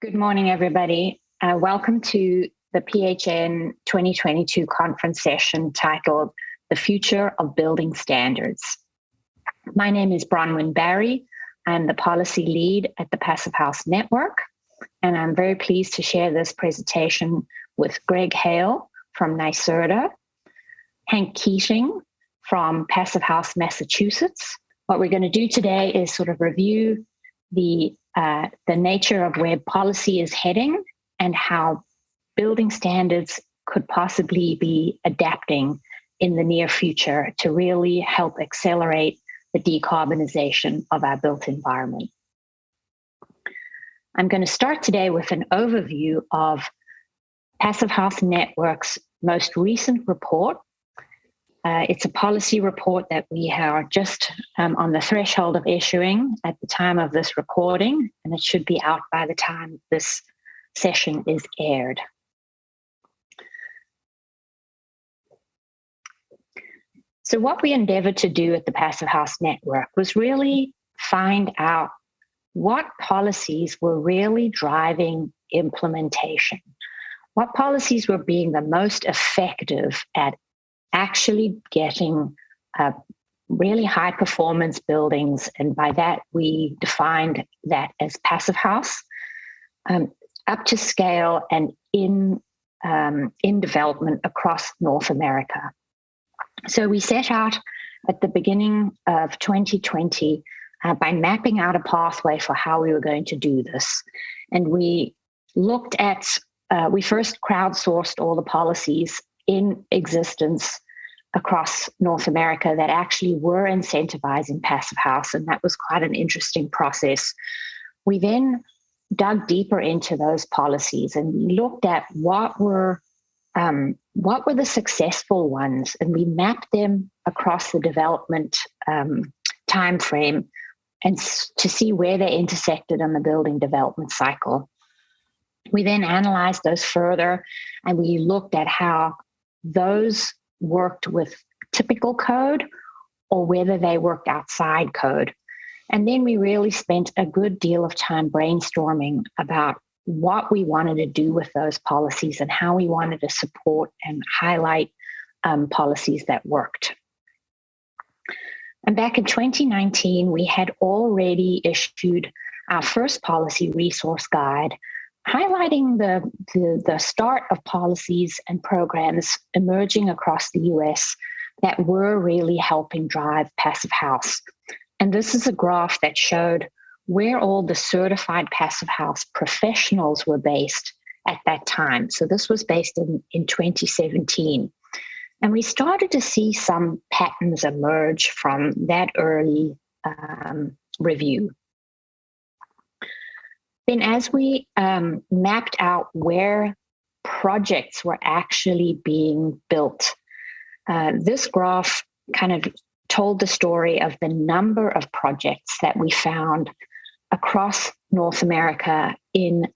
Good morning, everybody. Welcome to the PHN 2022 conference session titled The Future of Building Standards. My name is Bronwyn Barry. I'm the policy lead at the Passive House Network, and I'm very pleased to share this presentation with Greg Hale from NYSERDA, Hank Keating from Passive House Massachusetts. What we're going to do today is sort of review the nature of where policy is heading and how building standards could possibly be adapting in the near future to really help accelerate the decarbonization of our built environment. I'm going to start today with an overview of Passive House Network's most recent report. It's a policy report that we are just on the threshold of issuing at the time of this recording, and it should be out by the time this session is aired. So what we endeavored to do at the Passive House Network was really find out what policies were really driving implementation, what policies were being the most effective at actually getting really high performance buildings. And by that, we defined that as Passive House, up to scale and in development across North America. So we set out at the beginning of 2020 by mapping out a pathway for how we were going to do this. And we looked at, we first crowdsourced all the policies in existence across North America that actually were incentivizing Passive House, and that was quite an interesting process. We then dug deeper into those policies and we looked at what were the successful ones, and we mapped them across the development time frame and to see where they intersected on the building development cycle. We then analyzed those further and we looked at how those worked with typical code or whether they worked outside code. And then we really spent a good deal of time brainstorming about what we wanted to do with those policies and how we wanted to support and highlight policies that worked. And back in 2019, we had already issued our first policy resource guide, highlighting the start of policies and programs emerging across the US that were really helping drive Passive House. And this is a graph that showed where all the certified Passive House professionals were based at that time. So this was based in 2017. And we started to see some patterns emerge from that early review. Then as we mapped out where projects were actually being built, this graph kind of told the story of the number of projects that we found across North America in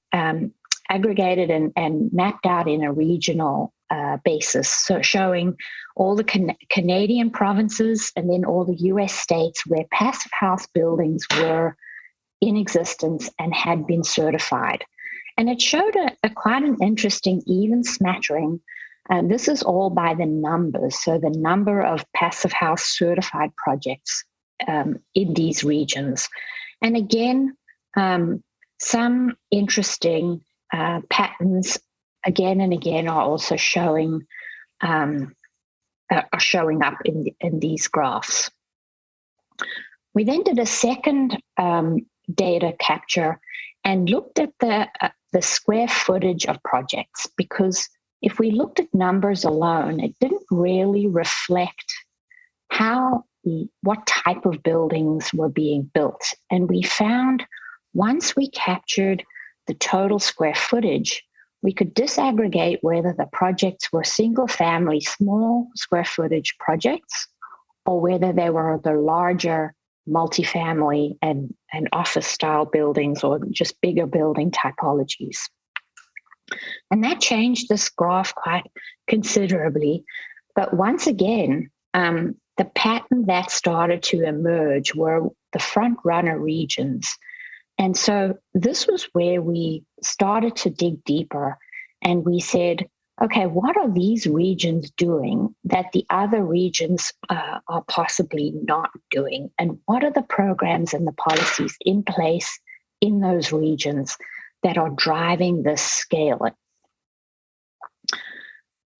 aggregated and mapped out in a regional basis. So showing all the Canadian provinces and then all the US states where Passive House buildings were in existence and had been certified. And it showed a quite an interesting even smattering. This is all by the numbers. So the number of Passive House certified projects in these regions. And again, some interesting patterns again and again are also showing up in these graphs. We then did a second data capture and looked at the square footage of projects, because if we looked at numbers alone, it didn't really reflect what type of buildings were being built. And we found once we captured the total square footage, we could disaggregate whether the projects were single family, small square footage projects, or whether they were the larger multifamily and office style buildings or just bigger building typologies. And that changed this graph quite considerably. But once again, the pattern that started to emerge were the front runner regions And so this was where we started to dig deeper, and we said, okay, what are these regions doing that the other regions are possibly not doing? And what are the programs and the policies in place in those regions that are driving this scaling?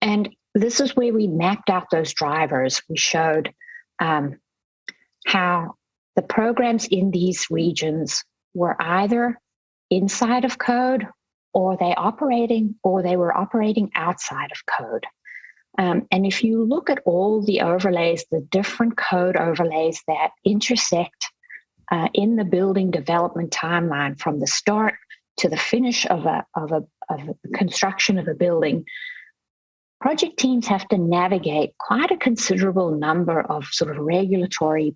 And this is where we mapped out those drivers. We showed how the programs in these regions were either inside of code, or they were operating outside of code. And if you look at all the overlays, the different code overlays that intersect in the building development timeline from the start to the finish of a construction of a building, project teams have to navigate quite a considerable number of sort of regulatory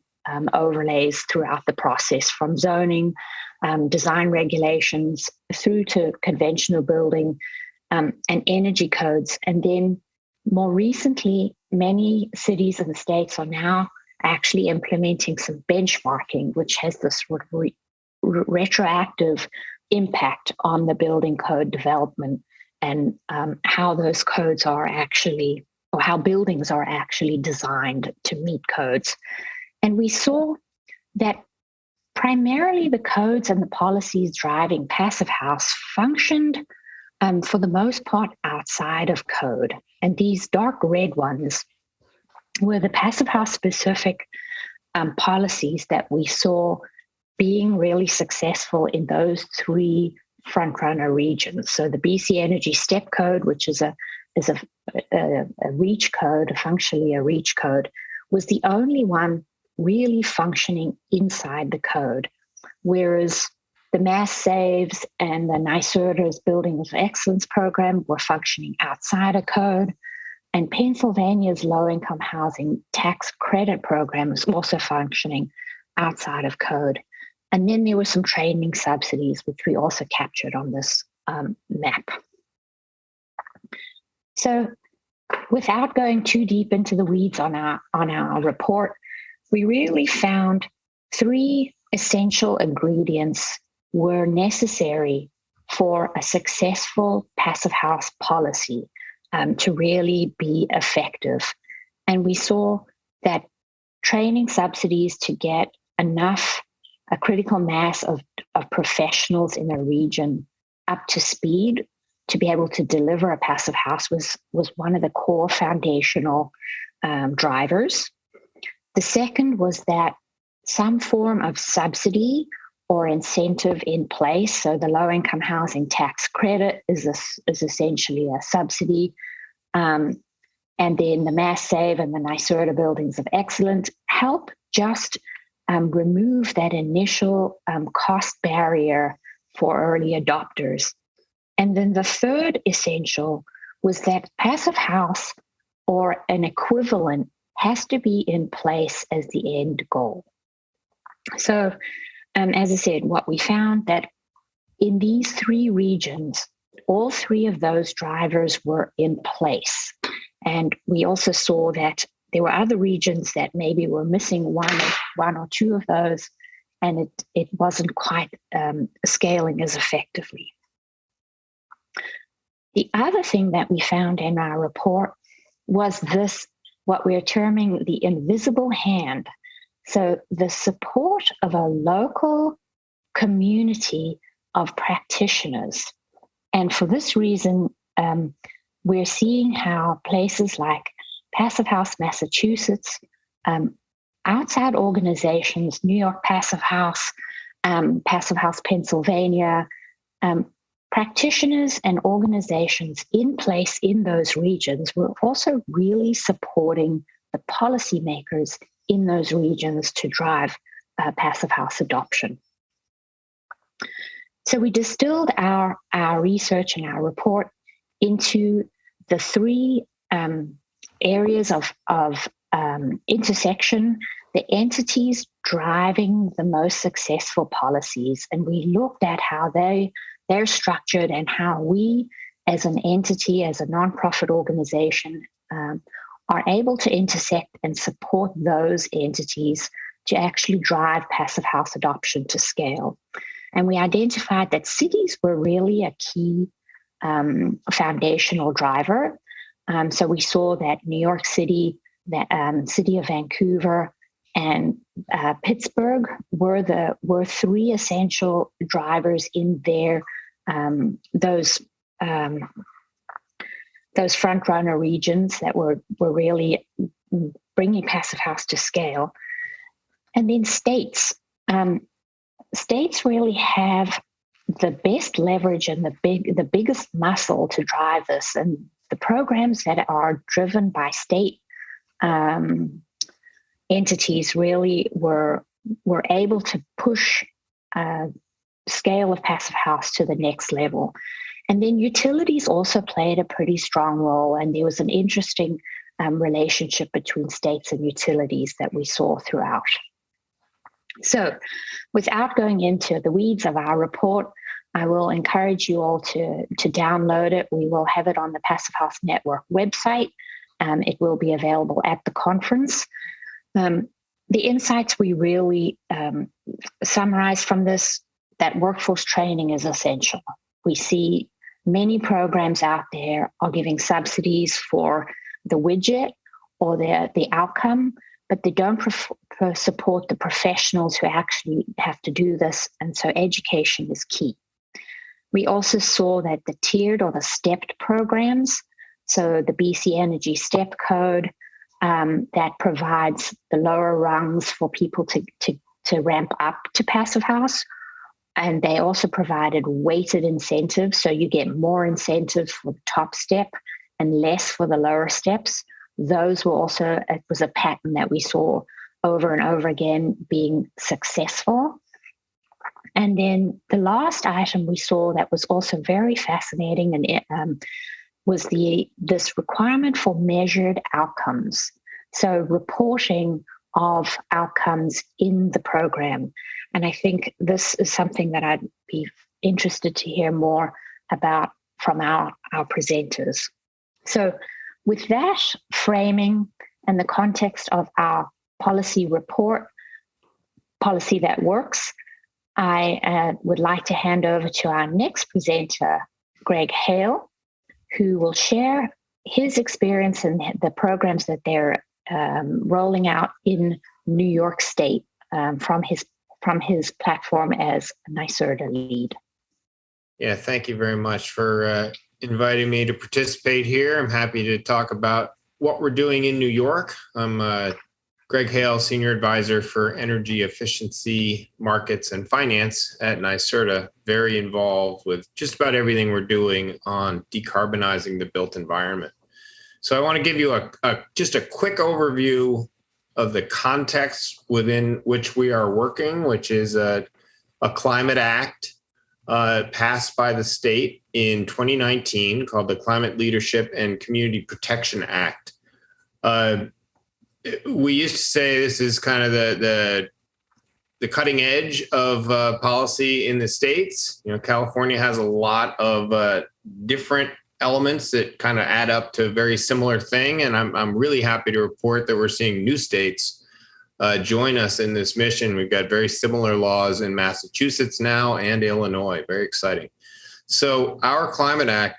overlays throughout the process, from zoning, design regulations, through to conventional building and energy codes. And then more recently, many cities and states are now actually implementing some benchmarking, which has this sort of retroactive impact on the building code development and how those codes are actually, or how buildings are actually designed to meet codes. And we saw that primarily the codes and the policies driving Passive House functioned for the most part outside of code. And these dark red ones were the Passive House specific policies that we saw being really successful in those three frontrunner regions. So the BC Energy Step Code, which is a REACH code, functionally a REACH code, was the only one really functioning inside the code, whereas the Mass Saves and the NYSERDA's Buildings of Excellence program were functioning outside of code, and Pennsylvania's low-income housing tax credit program was also functioning outside of code. And then there were some training subsidies, which we also captured on this map. So without going too deep into the weeds on our report, we really found three essential ingredients were necessary for a successful Passive House policy to really be effective. And we saw that training subsidies to get a critical mass of professionals in a region up to speed to be able to deliver a Passive House was one of the core foundational drivers. The second was that some form of subsidy or incentive in place. So the low-income housing tax credit is essentially a subsidy. And then the Mass Save and the NYSERDA Buildings of Excellence help just remove that initial cost barrier for early adopters. And then the third essential was that Passive House or an equivalent has to be in place as the end goal. So, as I said, what we found that in these three regions, all three of those drivers were in place. And we also saw that there were other regions that maybe were missing one or two of those, and it wasn't quite scaling as effectively. The other thing that we found in our report was this, what we're terming the invisible hand. So the support of a local community of practitioners. And for this reason, we're seeing how places like Passive House Massachusetts, outside organizations, New York Passive House, Passive House Pennsylvania, practitioners and organizations in place in those regions were also really supporting the policymakers in those regions to drive Passive House adoption. So we distilled our research and our report into the three areas of intersection, the entities driving the most successful policies. And we looked at how they're structured and how we as an entity, as a nonprofit organization, are able to intersect and support those entities to actually drive Passive House adoption to scale. And we identified that cities were really a key foundational driver. So we saw that New York City, the city of Vancouver, and Pittsburgh were three essential drivers in their those front runner regions that were really bringing Passive House to scale. And then states. States really have the best leverage and the biggest muscle to drive this. And the programs that are driven by state entities really were able to push scale of Passive House to the next level. And then utilities also played a pretty strong role, and there was an interesting relationship between states and utilities that we saw throughout. So without going into the weeds of our report, I will encourage you all to download it. We will have it on the Passive House Network website. It will be available at the conference. The insights we really summarize from this, that workforce training is essential. We see many programs out there are giving subsidies for the widget or the outcome, but they don't support the professionals who actually have to do this. And so education is key. We also saw that the tiered or the stepped programs, so the BC Energy Step Code, that provides the lower rungs for people to ramp up to Passive House. And they also provided weighted incentives. So you get more incentives for the top step and less for the lower steps. Those were also, it was a pattern that we saw over and over again being successful. And then the last item we saw that was also very fascinating and was this requirement for measured outcomes. So reporting of outcomes in the program. And I think this is something that I'd be interested to hear more about from our presenters. So with that framing and the context of our policy report, Policy That Works, I would like to hand over to our next presenter, Greg Hale, who will share his experience in the programs that they're rolling out in New York State from his platform as NYSERDA lead. Yeah, thank you very much for inviting me to participate here. I'm happy to talk about what we're doing in New York. I'm Greg Hale, Senior Advisor for Energy Efficiency, Markets, and Finance at NYSERDA, very involved with just about everything we're doing on decarbonizing the built environment. So I want to give you just a quick overview of the context within which we are working, which is a climate act passed by the state in 2019 called the Climate Leadership and Community Protection Act. We used to say this is kind of the cutting edge of policy in the states. You know, California has a lot of different elements that kind of add up to a very similar thing. And I'm really happy to report that we're seeing new states join us in this mission. We've got very similar laws in Massachusetts now and Illinois. Very exciting. So our Climate Act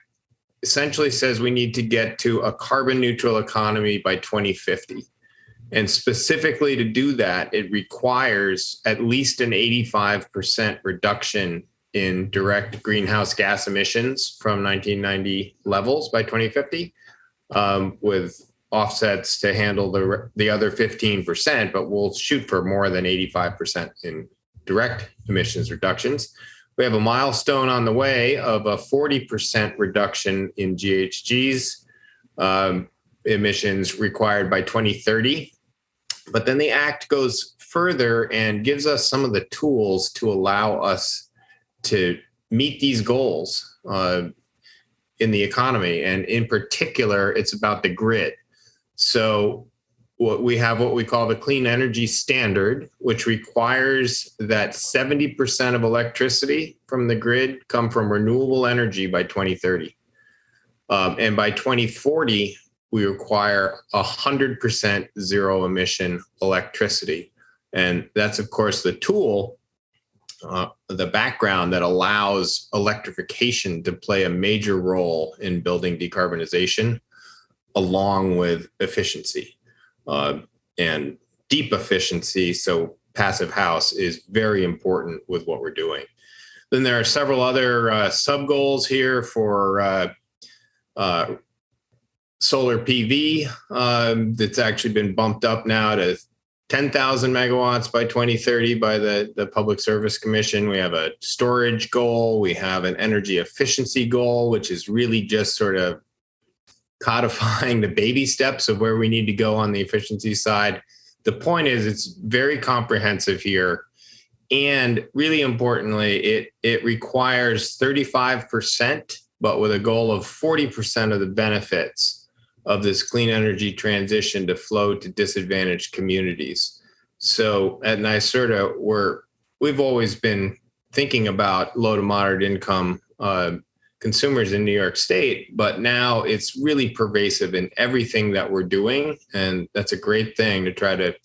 essentially says we need to get to a carbon neutral economy by 2050. And specifically to do that, it requires at least an 85% reduction in direct greenhouse gas emissions from 1990 levels by 2050, with offsets to handle the other 15%, but we'll shoot for more than 85% in direct emissions reductions. We have a milestone on the way of a 40% reduction in GHGs emissions required by 2030. But then the act goes further and gives us some of the tools to allow us to meet these goals in the economy. And in particular, it's about the grid. So what we call the Clean Energy Standard, which requires that 70% of electricity from the grid come from renewable energy by 2030. And by 2040, we require 100% zero emission electricity. And that's, of course, the tool the background that allows electrification to play a major role in building decarbonization, along with efficiency and deep efficiency. So passive house is very important with what we're doing. Then there are several other sub goals here for solar PV that's actually been bumped up now to 10,000 megawatts by 2030 by the Public Service Commission. We have a storage goal. We have an energy efficiency goal, which is really just sort of codifying the baby steps of where we need to go on the efficiency side. The point is it's very comprehensive here. And really importantly, it requires 35%, but with a goal of 40% of the benefits of this clean energy transition to flow to disadvantaged communities. So at NYSERDA, we've always been thinking about low to moderate income consumers in New York State, but now it's really pervasive in everything that we're doing. And that's a great thing to try to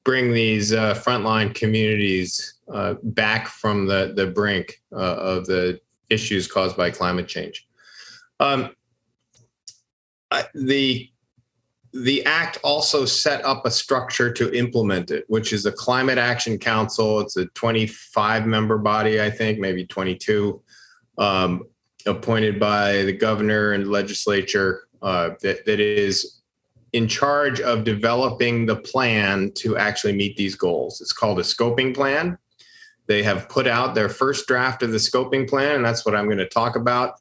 bring these frontline communities back from the brink of the issues caused by climate change. The act also set up a structure to implement it, which is a Climate Action Council. It's a 25-member body, I think, maybe 22, appointed by the governor and legislature that is in charge of developing the plan to actually meet these goals. It's called a scoping plan. They have put out their first draft of the scoping plan, and that's what I'm going to talk about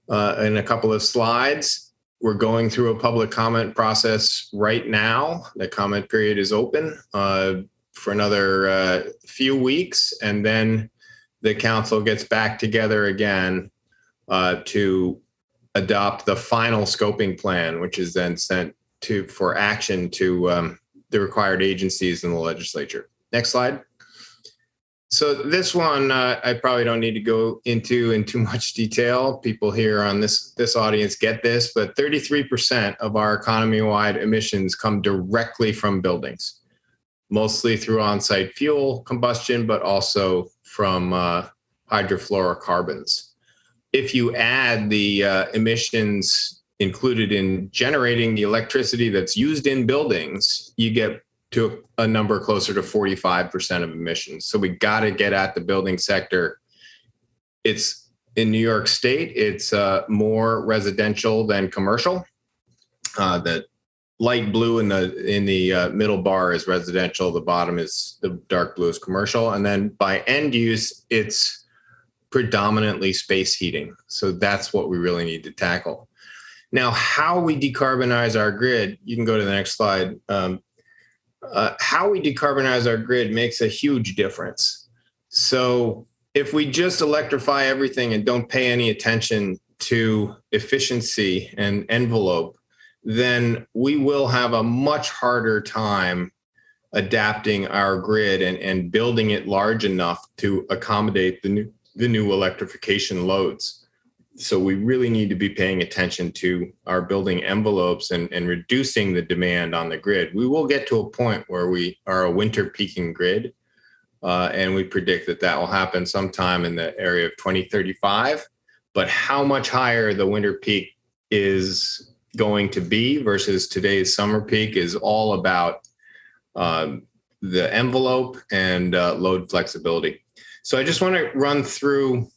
in a couple of slides. We're going through a public comment process right now. The comment period is open for another few weeks, and then the council gets back together again to adopt the final scoping plan, which is then sent for action to the required agencies in the legislature. Next slide. So this one, I probably don't need to go into in too much detail. People here on this audience get this, but 33% of our economy-wide emissions come directly from buildings, mostly through on-site fuel combustion, but also from hydrofluorocarbons. If you add the emissions included in generating the electricity that's used in buildings, you get to a number closer to 45% of emissions. So we got to get at the building sector. It's in New York State, it's more residential than commercial. The light blue in the middle bar is residential. The bottom is the dark blue is commercial. And then by end use, it's predominantly space heating. So that's what we really need to tackle. Now, how we decarbonize our grid, you can go to the next slide. How we decarbonize our grid makes a huge difference. So if we just electrify everything and don't pay any attention to efficiency and envelope, then we will have a much harder time adapting our grid and building it large enough to accommodate the new electrification loads. So we really need to be paying attention to our building envelopes and reducing the demand on the grid. We will get to a point where we are a winter peaking grid, and we predict that will happen sometime in the area of 2035. But how much higher the winter peak is going to be versus today's summer peak is all about the envelope and load flexibility. So I just want to run through.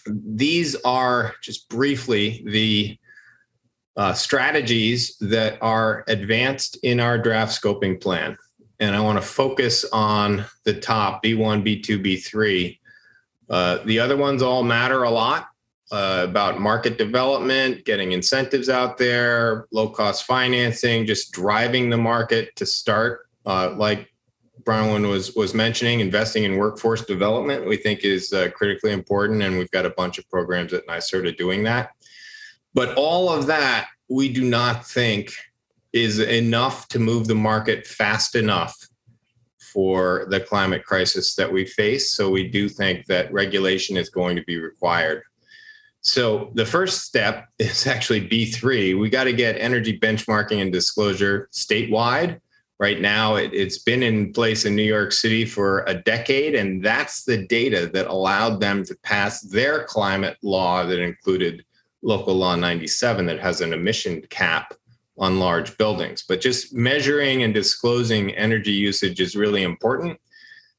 These are just briefly the strategies that are advanced in our draft scoping plan. And I want to focus on the top, B1, B2, B3. The other ones all matter a lot about market development, getting incentives out there, low-cost financing, just driving the market to start, like Bronwyn was mentioning, investing in workforce development, we think is critically important. And we've got a bunch of programs at NYSERDA doing that. But all of that, we do not think is enough to move the market fast enough for the climate crisis that we face. So we do think that regulation is going to be required. So the first step is actually B3. We got to get energy benchmarking and disclosure statewide. Right now, it's been in place in New York City for a decade, and that's the data that allowed them to pass their climate law that included Local Law 97 that has an emission cap on large buildings. But just measuring and disclosing energy usage is really important.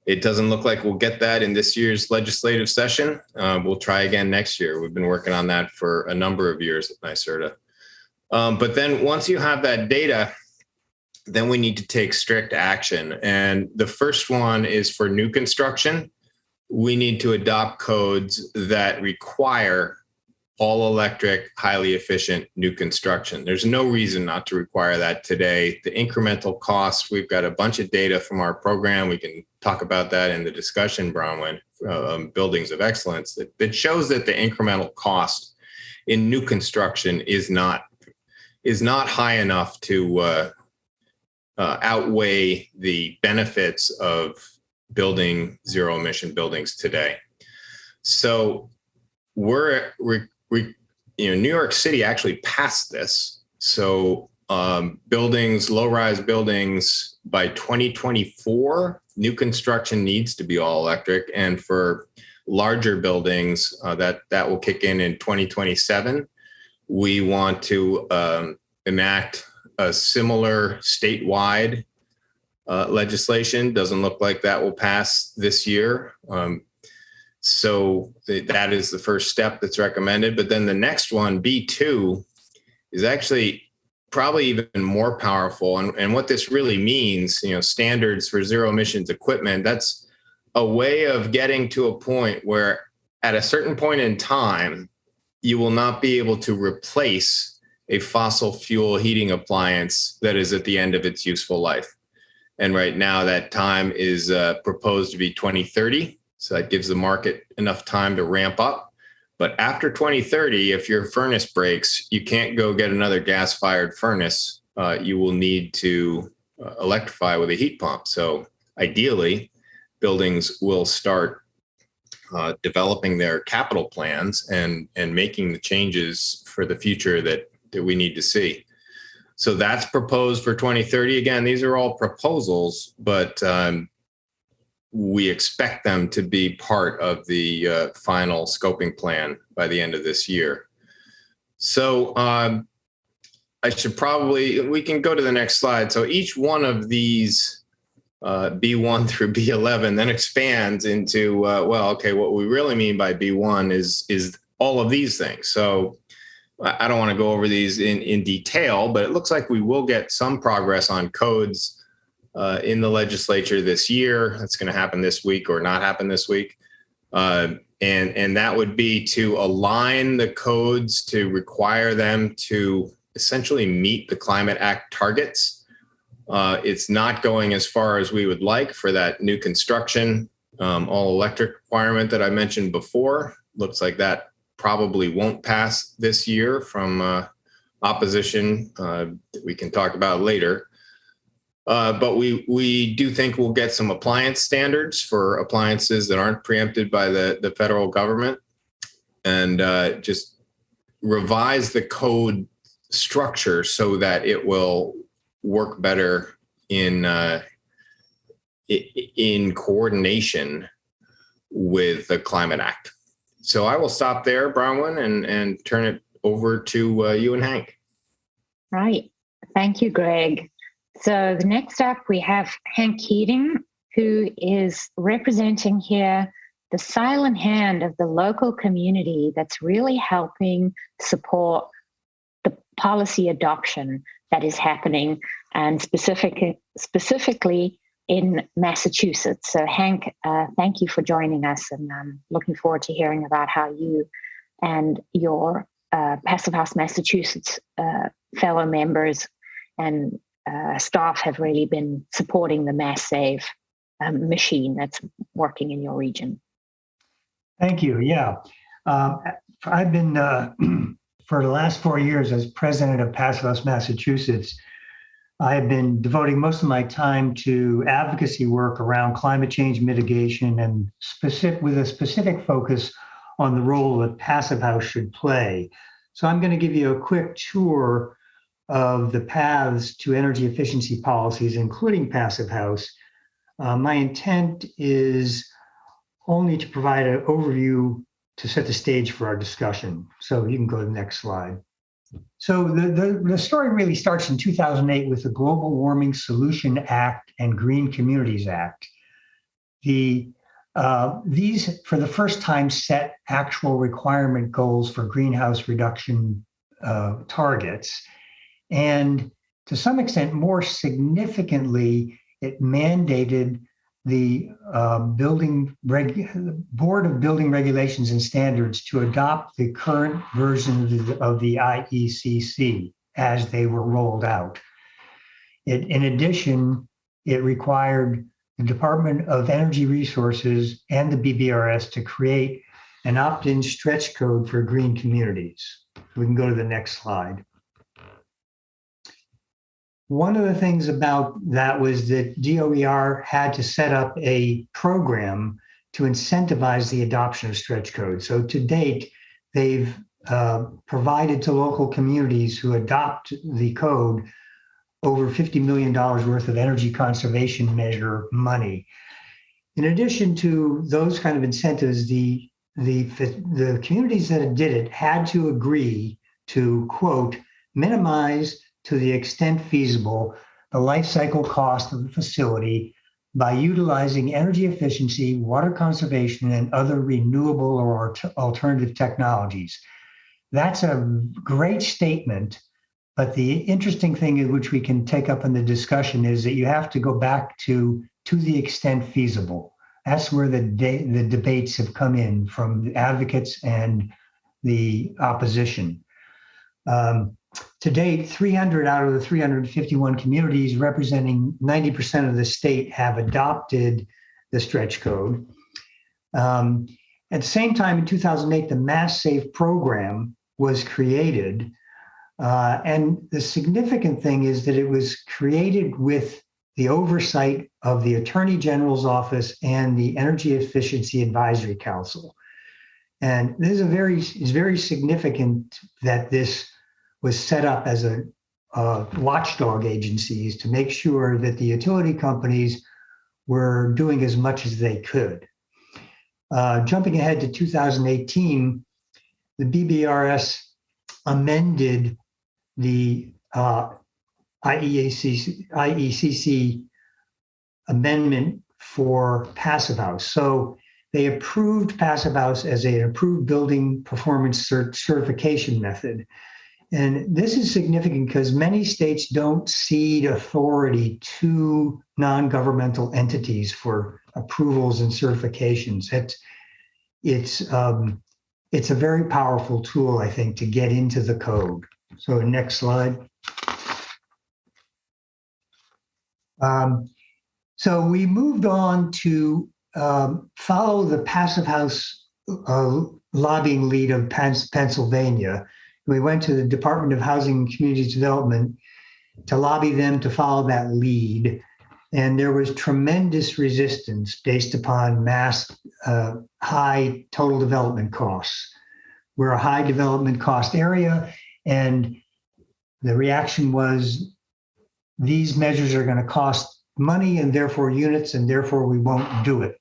It doesn't look like we'll get that in this year's legislative session. We'll try again next year. We've been working on that for a number of years at NYSERDA. But then once you have that data, then we need to take strict action. And the first one is for new construction. We need to adopt codes that require all electric, highly efficient new construction. There's no reason not to require that today. The incremental costs, we've got a bunch of data from our program. We can talk about that in the discussion, Bronwyn, Buildings of Excellence, that shows that the incremental cost in new construction is not high enough to outweigh the benefits of building zero emission buildings today. So New York City actually passed this. So buildings, low-rise buildings, by 2024, new construction needs to be all electric, and for larger buildings, that will kick in 2027. We want to enact a similar statewide legislation. Doesn't look like that will pass this year. So that is the first step that's recommended. But then the next one, B2, is actually probably even more powerful. And what this really means, standards for zero emissions equipment, that's a way of getting to a point where at a certain point in time, you will not be able to replace a fossil fuel heating appliance that is at the end of its useful life. And right now that time is proposed to be 2030. So that gives the market enough time to ramp up. But after 2030, if your furnace breaks, you can't go get another gas-fired furnace. You will need to electrify with a heat pump. So ideally, buildings will start developing their capital plans and making the changes for the future that we need to see. So that's proposed for 2030. Again, these are all proposals, but we expect them to be part of the final scoping plan by the end of this year. So we can go to the next slide. So each one of these B1 through B11 then expands into, what we really mean by B1 is all of these things. So I don't want to go over these in detail, but it looks like we will get some progress on codes in the legislature this year. That's going to happen this week or not happen this week. And that would be to align the codes to require them to essentially meet the Climate Act targets. It's not going as far as we would like for that new construction, all electric requirement that I mentioned before. Looks like that probably won't pass this year from opposition that we can talk about later. But we do think we'll get some appliance standards for appliances that aren't preempted by the federal government, and just revise the code structure so that it will work better in coordination with the Climate Act. So I will stop there, Bronwyn, and turn it over to you and Hank. Right. Thank you, Greg. So the next up, we have Hank Keating, who is representing here the silent hand of the local community that's really helping support the policy adoption that is happening, and specifically in Massachusetts. So Hank, thank you for joining us, and I'm looking forward to hearing about how you and your Passive House Massachusetts fellow members and staff have really been supporting the Mass Save machine that's working in your region. Thank you. Yeah. I've been, for the last 4 years as president of Passive House Massachusetts, I have been devoting most of my time to advocacy work around climate change mitigation, and with a specific focus on the role that Passive House should play. So I'm going to give you a quick tour of the paths to energy efficiency policies, including Passive House, my intent is only to provide an overview to set the stage for our discussion. So you can go to the next slide. So the story really starts in 2008 with the Global Warming Solution Act and Green Communities Act. These, for the first time, set actual requirement goals for greenhouse reduction targets. And to some extent, more significantly, it mandated the Board of Building Regulations and Standards to adopt the current version of the Iecc as they were rolled out. In addition, it required the Department of Energy Resources and the BBRS to create an opt-in stretch code for green communities. We can go to the next slide. One of the things about that was that DOER had to set up a program to incentivize the adoption of stretch codes. So to date, they've provided to local communities who adopt the code over $50 million worth of energy conservation measure money. In addition to those kind of incentives, the communities that did it had to agree to, quote, minimize to the extent feasible the life cycle cost of the facility by utilizing energy efficiency, water conservation, and other renewable or alternative technologies. That's a great statement, but the interesting thing which we can take up in the discussion is that you have to go back to the extent feasible. That's where the debates have come in from the advocates and the opposition. To date, 300 out of the 351 communities representing 90% of the state have adopted the stretch code. At the same time, in 2008, the Mass Safe program was created. And the significant thing is that it was created with the oversight of the Attorney General's Office and the Energy Efficiency Advisory Council. And this is very significant that this was set up as a watchdog agencies to make sure that the utility companies were doing as much as they could. Jumping ahead to 2018, the BBRS amended the Iecc amendment for Passive House. So they approved Passive House as an approved building performance certification method. And this is significant because many states don't cede authority to non-governmental entities for approvals and certifications. It's a very powerful tool, I think, to get into the code. So next slide. So we moved on to follow the Passive House lobbying lead of Pennsylvania. We went to the Department of Housing and Community Development to lobby them to follow that lead. And there was tremendous resistance based upon high total development costs. We're a high development cost area, and the reaction was these measures are going to cost money and therefore units, and therefore we won't do it.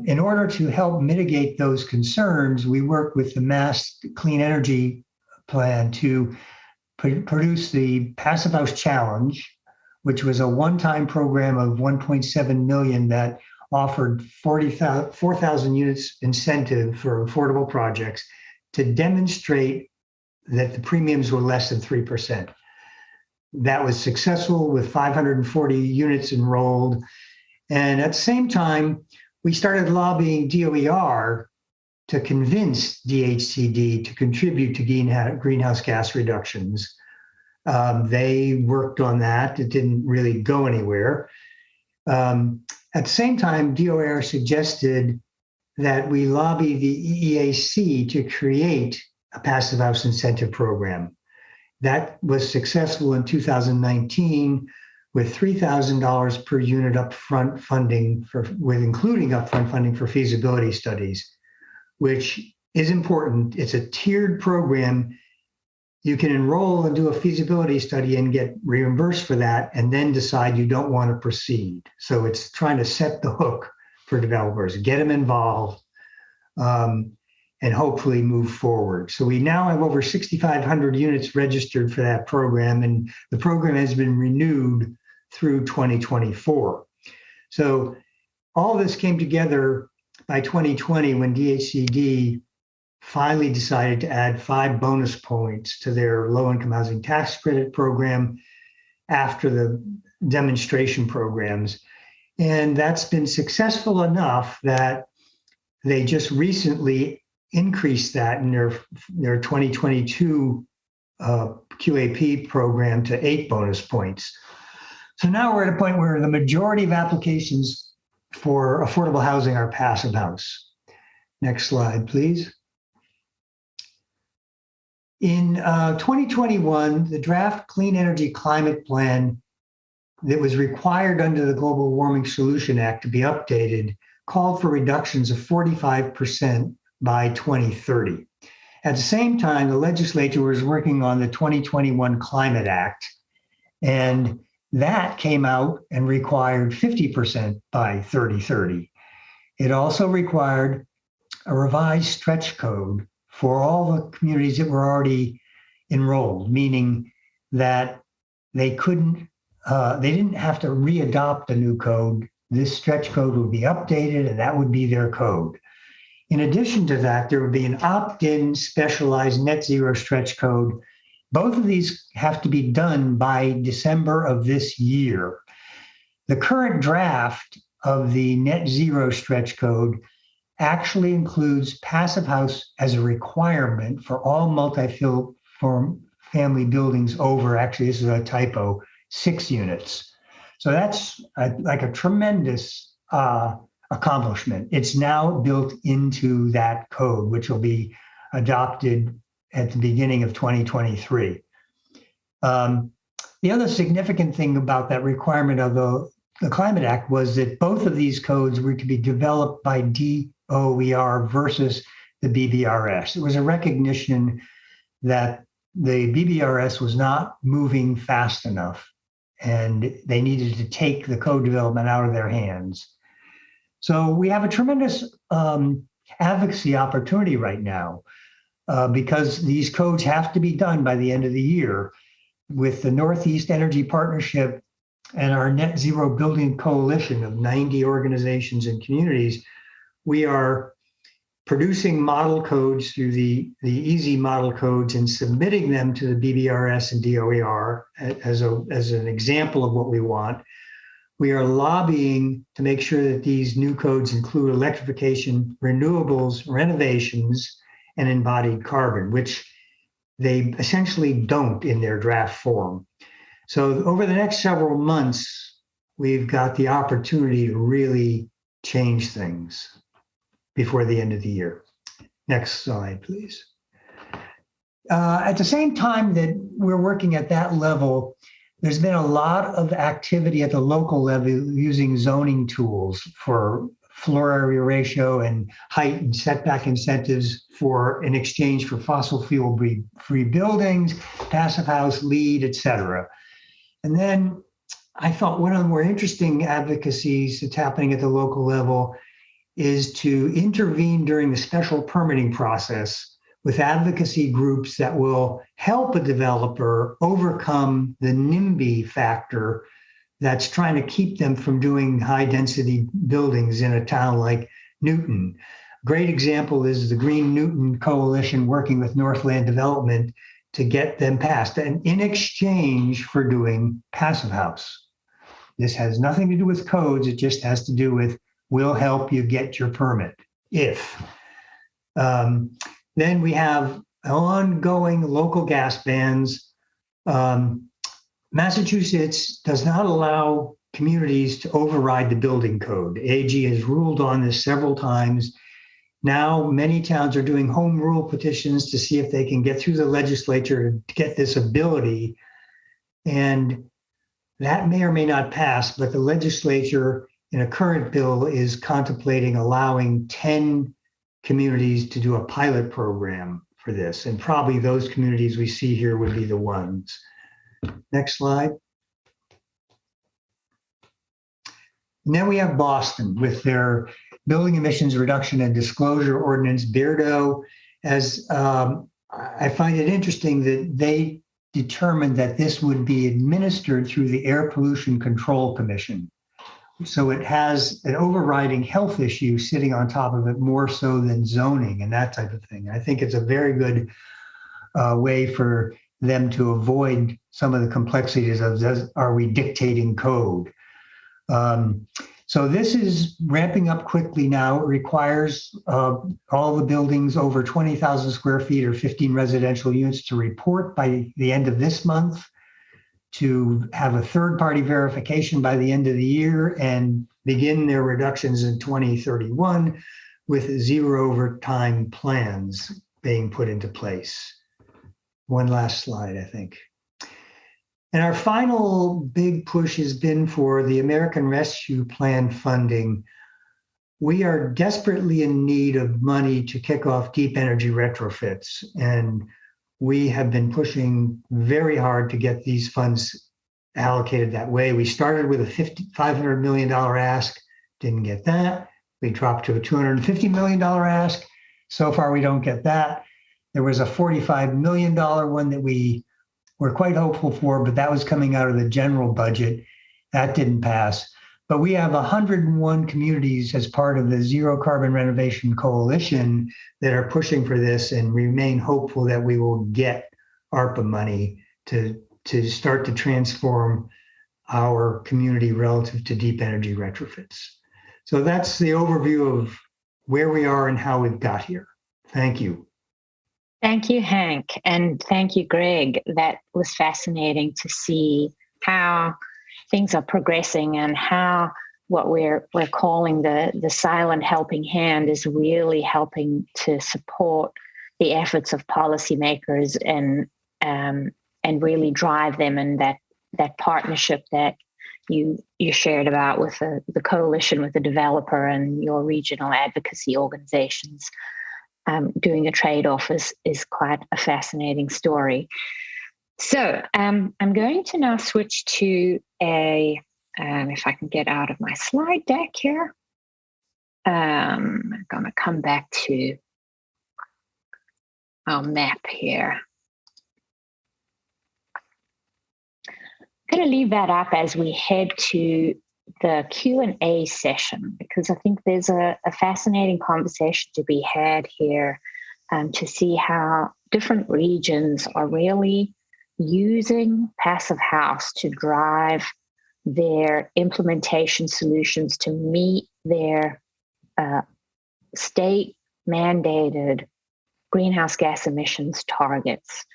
In order to help mitigate those concerns, we worked with the Mass Clean Energy Plan to produce the Passive House Challenge, which was a one-time program of 1.7 million that offered 4,000 units incentive for affordable projects to demonstrate that the premiums were less than 3%. That was successful with 540 units enrolled. And at the same time, we started lobbying DOER to convince DHCD to contribute to greenhouse gas reductions. They worked on that. It didn't really go anywhere. At the same time, DOER suggested that we lobby the Ieacc to create a Passive House incentive program. That was successful in 2019 with $3,000 per unit upfront funding with including upfront funding for feasibility studies, which is important. It's a tiered program. you can enroll and do a feasibility study and get reimbursed for that, and then decide you don't want to proceed. So it's trying to set the hook for developers, get them involved, and hopefully move forward. So we now have over 6,500 units registered for that program, and the program has been renewed through 2024. So all this came together by 2020 when DHCD finally decided to add 5 bonus points to their low-income housing tax credit program after the demonstration programs. And that's been successful enough that they just recently increased that in their 2022 QAP program to 8 bonus points. So now we're at a point where the majority of applications for affordable housing are passive house. Next slide, please. In 2021, the draft Clean Energy Climate Plan that was required under the Global Warming Solution Act to be updated called for reductions of 45% by 2030. At the same time, the legislature was working on the 2021 Climate Act, and that came out and required 50% by 2030. It also required a revised stretch code for all the communities that were already enrolled, meaning that they didn't have to re-adopt a new code. This stretch code would be updated, and that would be their code. In addition to that, there would be an opt-in specialized net zero stretch code. Both of these have to be done by December of this year. The current draft of the net zero stretch code actually includes passive house as a requirement for all multi-family buildings over, actually, this is a typo, 6 units. So that's like a tremendous accomplishment. It's now built into that code, which will be adopted at the beginning of 2023. The other significant thing about that requirement of the Climate Act was that both of these codes were to be developed by DOER versus the BBRS. It was a recognition that the BBRS was not moving fast enough, and they needed to take the code development out of their hands. So we have a tremendous advocacy opportunity right now because these codes have to be done by the end of the year. With the Northeast Energy Partnership and our Net Zero Building Coalition of 90 organizations and communities, we are producing model codes through the Easy model codes and submitting them to the BBRS and DOER as an example of what we want. We are lobbying to make sure that these new codes include electrification, renewables, renovations, and embodied carbon, which they essentially don't in their draft form. So over the next several months, we've got the opportunity to really change things before the end of the year. Next slide, please. At the same time that we're working at that level, there's been a lot of activity at the local level using zoning tools for floor area ratio and height and setback incentives in exchange for fossil fuel free buildings, passive house, LEED, et cetera. And then I thought one of the more interesting advocacies that's happening at the local level is to intervene during the special permitting process with advocacy groups that will help a developer overcome the NIMBY factor that's trying to keep them from doing high density buildings in a town like Newton. Great example is the Green Newton Coalition working with Northland Development to get them passed, and in exchange for doing passive house. This has nothing to do with codes, it just has to do with we'll help you get your permit if. Then we have ongoing local gas bans. Massachusetts does not allow communities to override the building code. AG has ruled on this several times. Now, many towns are doing home rule petitions to see if they can get through the legislature to get this ability. And that may or may not pass, but the legislature in a current bill is contemplating allowing 10 communities to do a pilot program for this. And probably those communities we see here would be the ones. Next slide. And then we have Boston with their Building Emissions Reduction and Disclosure Ordinance, BERDO. As I find it interesting that they determined that this would be administered through the Air Pollution Control Commission. So it has an overriding health issue sitting on top of it more so than zoning and that type of thing. I think it's a very good way for them to avoid some of the complexities of, are we dictating code? So this is ramping up quickly now. It requires all the buildings over 20,000 square feet or 15 residential units to report by the end of this month, to have a third-party verification by the end of the year, and begin their reductions in 2031 with zero overtime plans being put into place. One last slide, I think. And our final big push has been for the American Rescue Plan funding. We are desperately in need of money to kick off deep energy retrofits. And we have been pushing very hard to get these funds allocated that way. We started with a $500 million ask, didn't get that. We dropped to a $250 million ask. So far, we don't get that. There was a $45 million one that we were quite hopeful for, but that was coming out of the general budget. That didn't pass. But we have 101 communities as part of the Zero Carbon Renovation Coalition that are pushing for this, and remain hopeful that we will get ARPA money to start to transform our community relative to deep energy retrofits. So that's the overview of where we are and how we've got here. Thank you. Thank you, Hank, and thank you, Greg. That was fascinating to see how things are progressing and how what we're calling the silent helping hand is really helping to support the efforts of policymakers and really drive them, and that partnership that you shared about with the coalition with the developer and your regional advocacy organizations. Doing the trade-off is quite a fascinating story. So I'm going to now switch to if I can get out of my slide deck here, I'm going to come back to our map here. I'm going to leave that up as we head to the Q&A session, because I think there's a fascinating conversation to be had here to see how different regions are really using Passive House to drive their implementation solutions to meet their state mandated greenhouse gas emissions targets.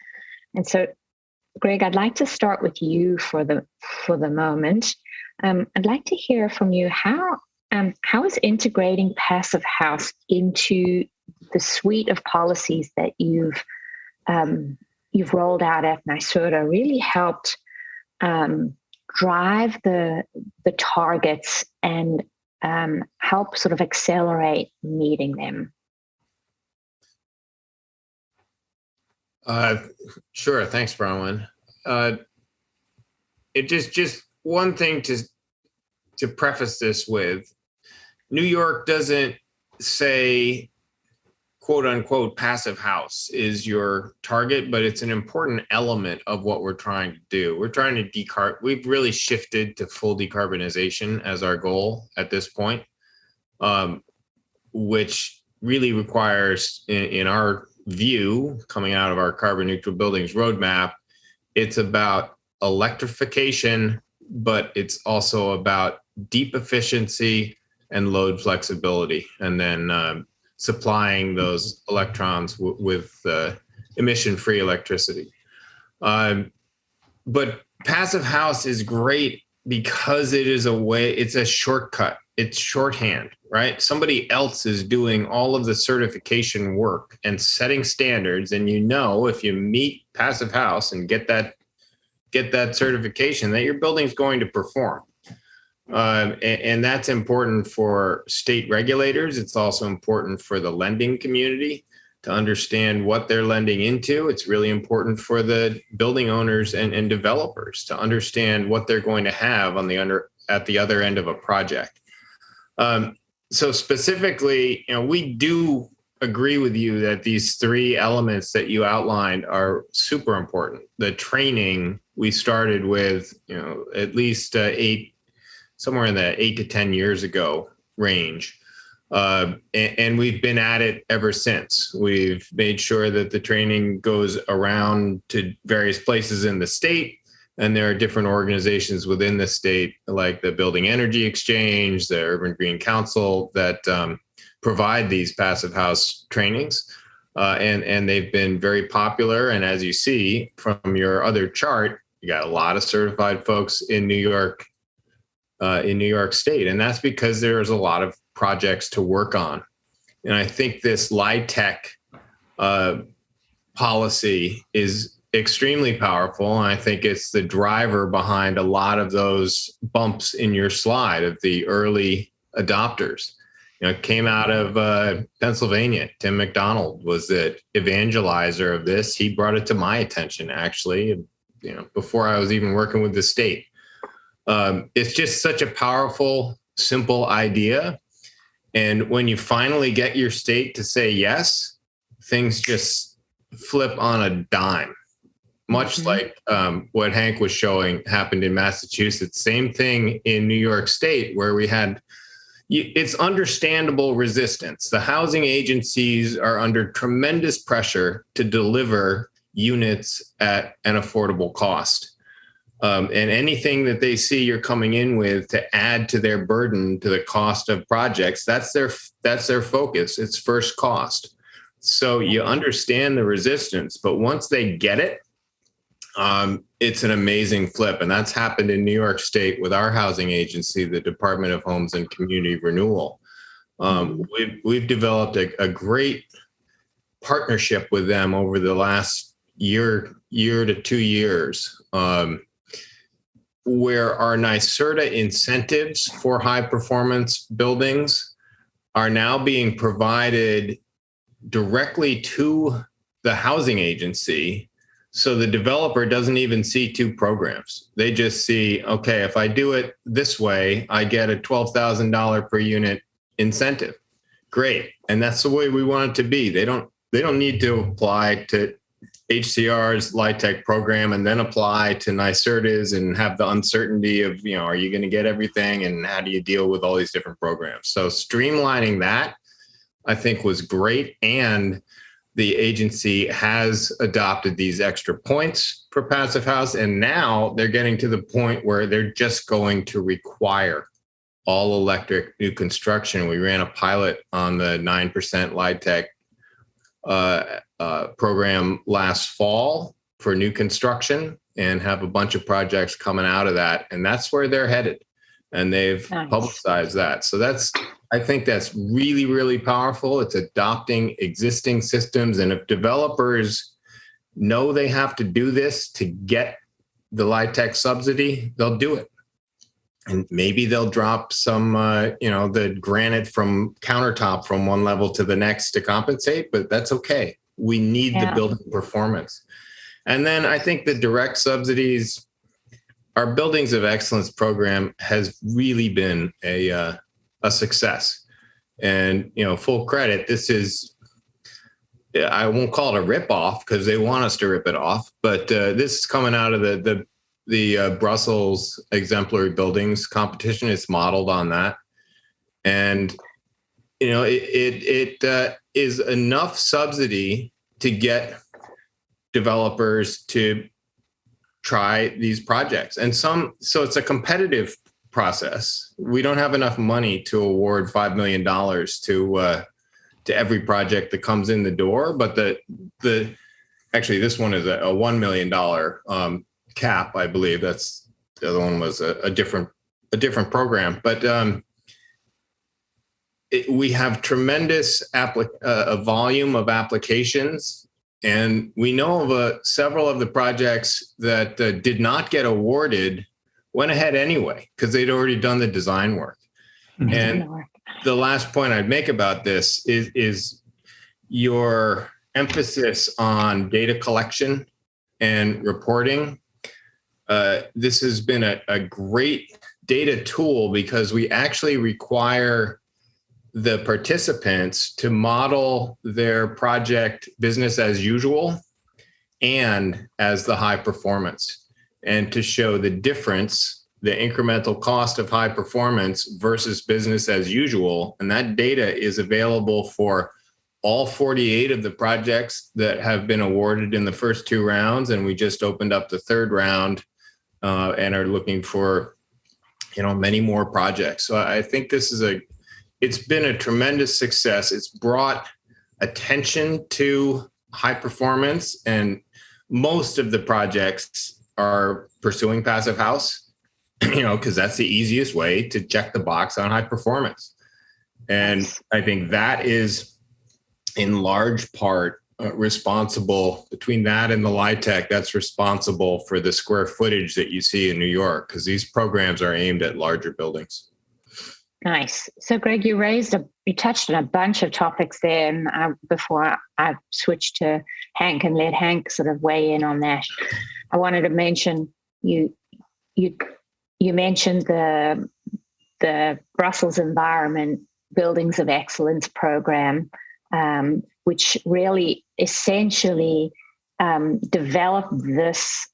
And so, Greg, I'd like to start with you for the moment. I'd like to hear from you how is integrating Passive House into the suite of policies that you've rolled out at NYSERDA really helped drive the targets and help sort of accelerate meeting them? Sure. Thanks, Bronwyn. It just one thing to preface this with: New York doesn't say, quote unquote, Passive House is your target, but it's an important element of what we're trying to do. We're trying to we've really shifted to full decarbonization as our goal at this point, which really requires, in our view, coming out of our carbon neutral buildings roadmap, it's about electrification, but it's also about deep efficiency and load flexibility, and then supplying those electrons with emission-free electricity. But Passive House is great because it is it's a shortcut. It's shorthand, right? Somebody else is doing all of the certification work and setting standards, and if you meet Passive House and get that certification, that your building's going to perform. And that's important for state regulators. It's also important for the lending community. to understand what they're lending into. It's really important for the building owners and developers to understand what they're going to have at the other end of a project. So specifically, we do agree with you that these three elements that you outlined are super important. The training, we started with, at least somewhere in the 8 to 10 years ago range. And we've been at it ever since. We've made sure that the training goes around to various places in the state. And there are different organizations within the state, like the Building Energy Exchange, the Urban Green Council, that provide these passive house trainings. And they've been very popular. And as you see from your other chart, you got a lot of certified folks in New York State. And that's because there's a lot of projects to work on. And I think this LIHTC policy is extremely powerful. And I think it's the driver behind a lot of those bumps in your slide of the early adopters. It came out of Pennsylvania. Tim McDonald was the evangelizer of this. He brought it to my attention, actually, before I was even working with the state. It's just such a powerful, simple idea. And when you finally get your state to say yes, things just flip on a dime, much like what Hank was showing happened in Massachusetts. Same thing in New York State, where we had, it's understandable resistance. The housing agencies are under tremendous pressure to deliver units at an affordable cost. And anything that they see you're coming in with to add to their burden to the cost of projects, that's their focus. It's first cost. So you understand the resistance, but once they get it, it's an amazing flip. And that's happened in New York State with our housing agency, the Department of Homes and Community Renewal. We've developed a great partnership with them over the last year to 2 years. Where our NYSERDA incentives for high performance buildings are now being provided directly to the housing agency. So the developer doesn't even see two programs. They just see, okay, if I do it this way, I get a $12,000 per unit incentive. Great. And that's the way we want it to be. They don't need to apply to HCR's LIHTC program and then apply to NYSERDA's and have the uncertainty of, are you going to get everything and how do you deal with all these different programs? So streamlining that, I think, was great. And the agency has adopted these extra points for Passive House. And now they're getting to the point where they're just going to require all electric new construction. We ran a pilot on the 9% LIHTC program last fall for new construction and have a bunch of projects coming out of that. And that's where they're headed. And they've publicized that. So I think that's really, really powerful. It's adopting existing systems. And if developers know they have to do this to get the LIHTC subsidy, they'll do it. And maybe they'll drop some, the granite from countertop from one level to the next to compensate, but that's okay. We need the building performance. And then I think the direct subsidies, our Buildings of Excellence program has really been a success. And, full credit, this is, I won't call it a rip off because they want us to rip it off, but this is coming out of the Brussels exemplary buildings competition. It's modeled on that. And, it is enough subsidy to get developers to try these projects. And so it's a competitive process. We don't have enough money to award $5 million to every project that comes in the door. But actually this one is a $1 million cap, I believe. That's the other one was a different program. But we have tremendous a volume of applications, and we know of several of the projects that did not get awarded went ahead anyway because they'd already done the design work. And the last point I'd make about this is your emphasis on data collection and reporting. This has been a great data tool because we actually require the participants to model their project business as usual and as the high performance, and to show the difference, the incremental cost of high performance versus business as usual. And that data is available for all 48 of the projects that have been awarded in the first 2 rounds. And we just opened up the 3rd round and are looking for, many more projects. So I think it's been a tremendous success. It's brought attention to high performance, and most of the projects are pursuing Passive House, because that's the easiest way to check the box on high performance. And I think that is in large part responsible, between that and the Iecc, that's responsible for the square footage that you see in New York, because these programs are aimed at larger buildings. Nice. So, Greg, you touched on a bunch of topics there, and before I switched to Hank and let Hank sort of weigh in on that, I wanted to mention you mentioned the Brussels Environment Buildings of Excellence program, which really essentially developed this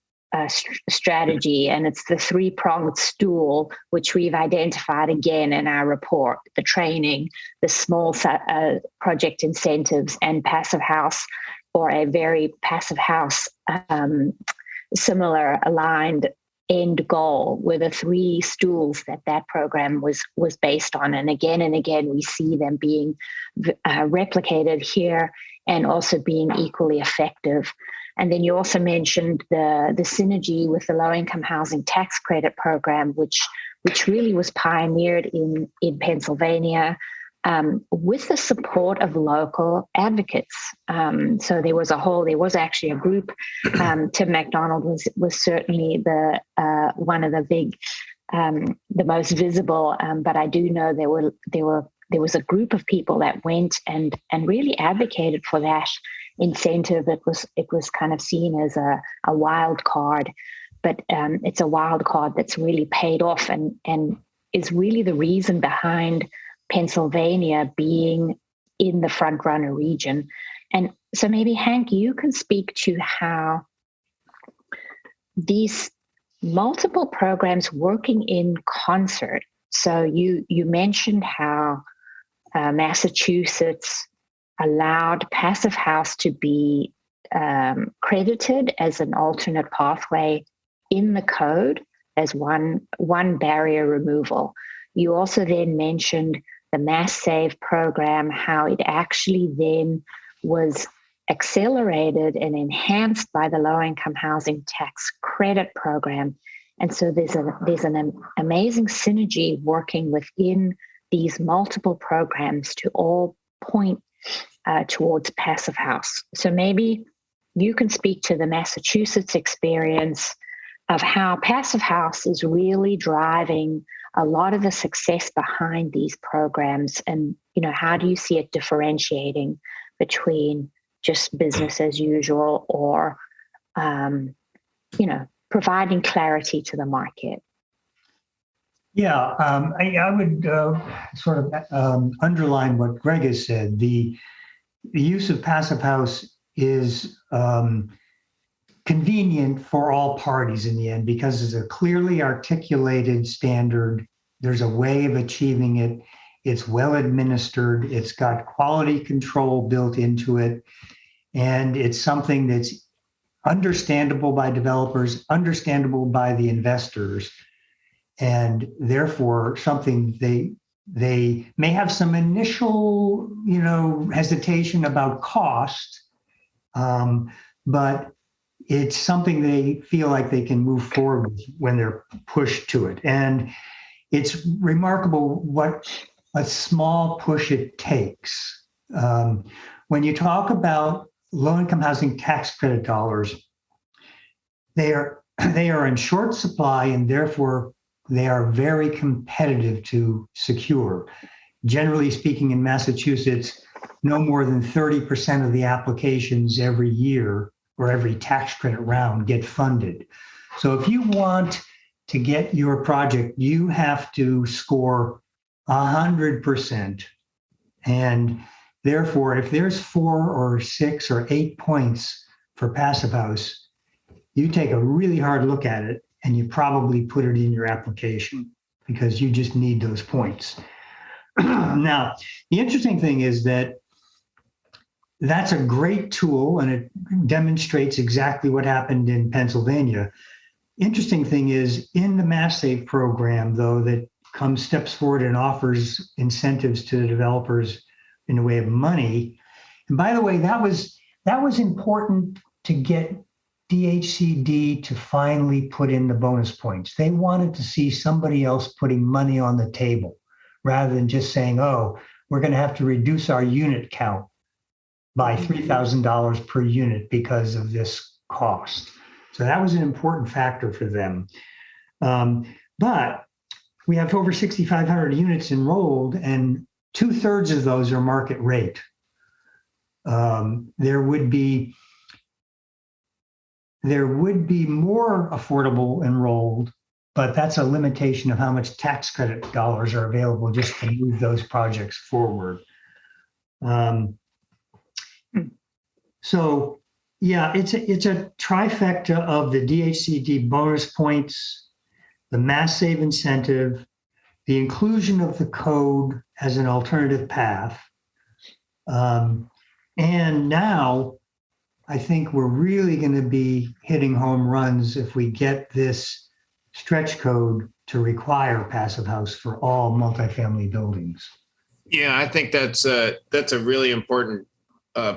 strategy, and it's the 3-pronged stool, which we've identified again in our report: the training, the small project incentives, and Passive House, or a very Passive House similar aligned end goal, were the 3 stools that program was based on. And again we see them being replicated here and also being equally effective. And then you also mentioned the synergy with the low-income housing tax credit program, which really was pioneered in Pennsylvania with the support of local advocates. So there was actually a group. Tim McDonald was certainly the one of the big, the most visible. But I do know there was a group of people that went and really advocated for that incentive. It was kind of seen as a wild card, but it's a wild card that's really paid off and is really the reason behind Pennsylvania being in the front runner region. And so maybe, Hank, you can speak to how these multiple programs working in concert. So you mentioned how Massachusetts allowed Passive House to be credited as an alternate pathway in the code as one barrier removal. You also then mentioned the Mass Save program, how it actually then was accelerated and enhanced by the low-income housing tax credit program. And so there's an amazing synergy working within these multiple programs to all point towards Passive House. So maybe you can speak to the Massachusetts experience of how Passive House is really driving a lot of the success behind these programs, and how do you see it differentiating between just business as usual or providing clarity to the market? Yeah, I would sort of underline what Greg has said. The use of Passive House is convenient for all parties in the end because it's a clearly articulated standard. There's a way of achieving it. It's well administered. It's got quality control built into it. And it's something that's understandable by developers, understandable by the investors, and therefore something they may have some initial, hesitation about cost, but it's something they feel like they can move forward with when they're pushed to it. And it's remarkable what a small push it takes. When you talk about low-income housing tax credit dollars, they are in short supply, and therefore they are very competitive to secure. generally speaking, in Massachusetts, no more than 30% of the applications every year or every tax credit round get funded. So if you want to get your project, you have to score 100%. And therefore, if there's 4 or 6 or 8 points for Passive House, you take a really hard look at it and you probably put it in your application because you just need those points. Now, the interesting thing is that that's a great tool and it demonstrates exactly what happened in Pennsylvania. Interesting thing is in the Mass Save program, though, that steps forward and offers incentives to the developers in the way of money. And by the way, that was important to get DHCD to finally put in the bonus points. They wanted to see somebody else putting money on the table rather than just saying, oh, we're going to have to reduce our unit count by $3,000 per unit because of this cost. So that was an important factor for them. But we have over 6,500 units enrolled, and 2/3 of those are market rate. There would be more affordable enrolled, but that's a limitation of how much tax credit dollars are available just to move those projects forward. So yeah, it's a trifecta of the DHCD bonus points, the Mass Save incentive, the inclusion of the code as an alternative path. And now I think we're really going to be hitting home runs if we get this stretch code to require Passive House for all multifamily buildings. Yeah, I think that's a really important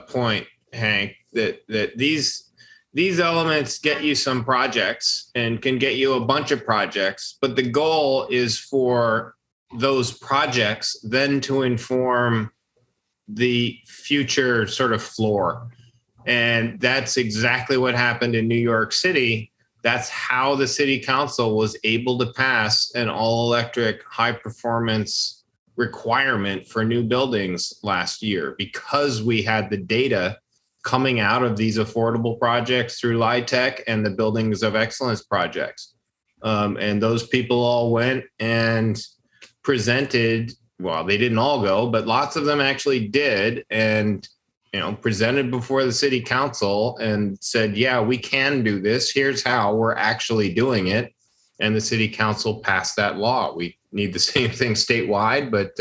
point, Hank, that these elements get you some projects and can get you a bunch of projects, but the goal is for those projects then to inform the future sort of floor. And that's exactly what happened in New York City. That's how the city council was able to pass an all-electric high-performance requirement for new buildings last year, because we had the data coming out of these affordable projects through Iecc and the Buildings of Excellence projects. And those people all went and presented, well, they didn't all go, but lots of them actually did, and presented before the city council and said, yeah, we can do this. Here's how we're actually doing it. And the city council passed that law. We need the same thing statewide, but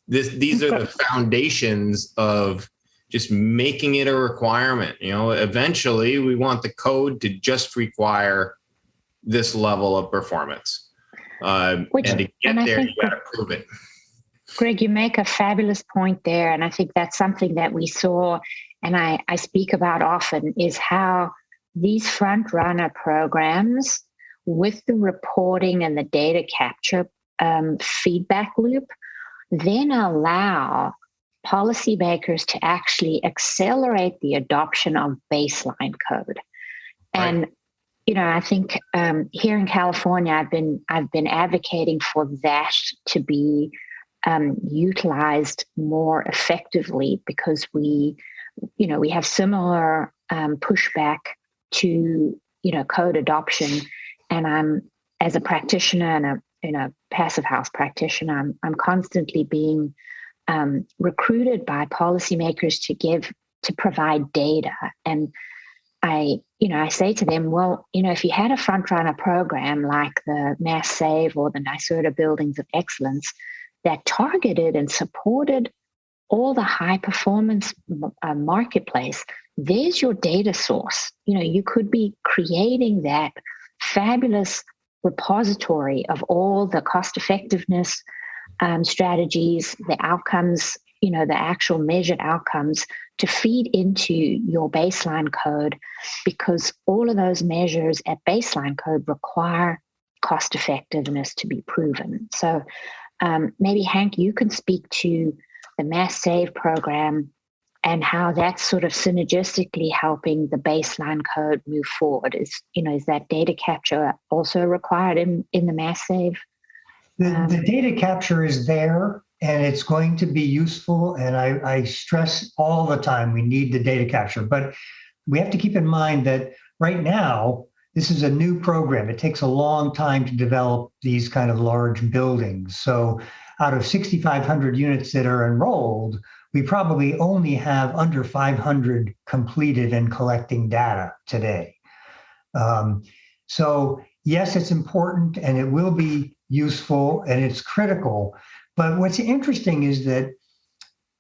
these are the foundations of just making it a requirement. Eventually we want the code to just require this level of performance. And to get there, you got to prove it. Greg, you make a fabulous point there. And I think that's something that we saw and I speak about often, is how these front runner programs with the reporting and the data capture feedback loop then allow policymakers to actually accelerate the adoption of baseline code. And I think here in California, I've been advocating for that to be utilized more effectively, because we have similar pushback to code adoption. And I'm, as a practitioner and a Passive House practitioner, I'm constantly being recruited by policymakers to provide data. And I say to them, well, if you had a front runner program like the Mass Save or the NYSERDA Buildings of Excellence that targeted and supported all the high performance marketplace, there's your data source. You could be creating that fabulous repository of all the cost effectiveness strategies, the outcomes, the actual measured outcomes to feed into your baseline code, because all of those measures at baseline code require cost effectiveness to be proven. So maybe Hank, you can speak to the Mass Save program and how that's sort of synergistically helping the baseline code move forward. Is that data capture also required in the Mass Save? The data capture is there, and it's going to be useful. And I stress all the time, we need the data capture. But we have to keep in mind that right now, this is a new program. It takes a long time to develop these kind of large buildings. So out of 6,500 units that are enrolled, we probably only have under 500 completed and collecting data today. So yes, it's important and it will be useful and it's critical. But what's interesting is that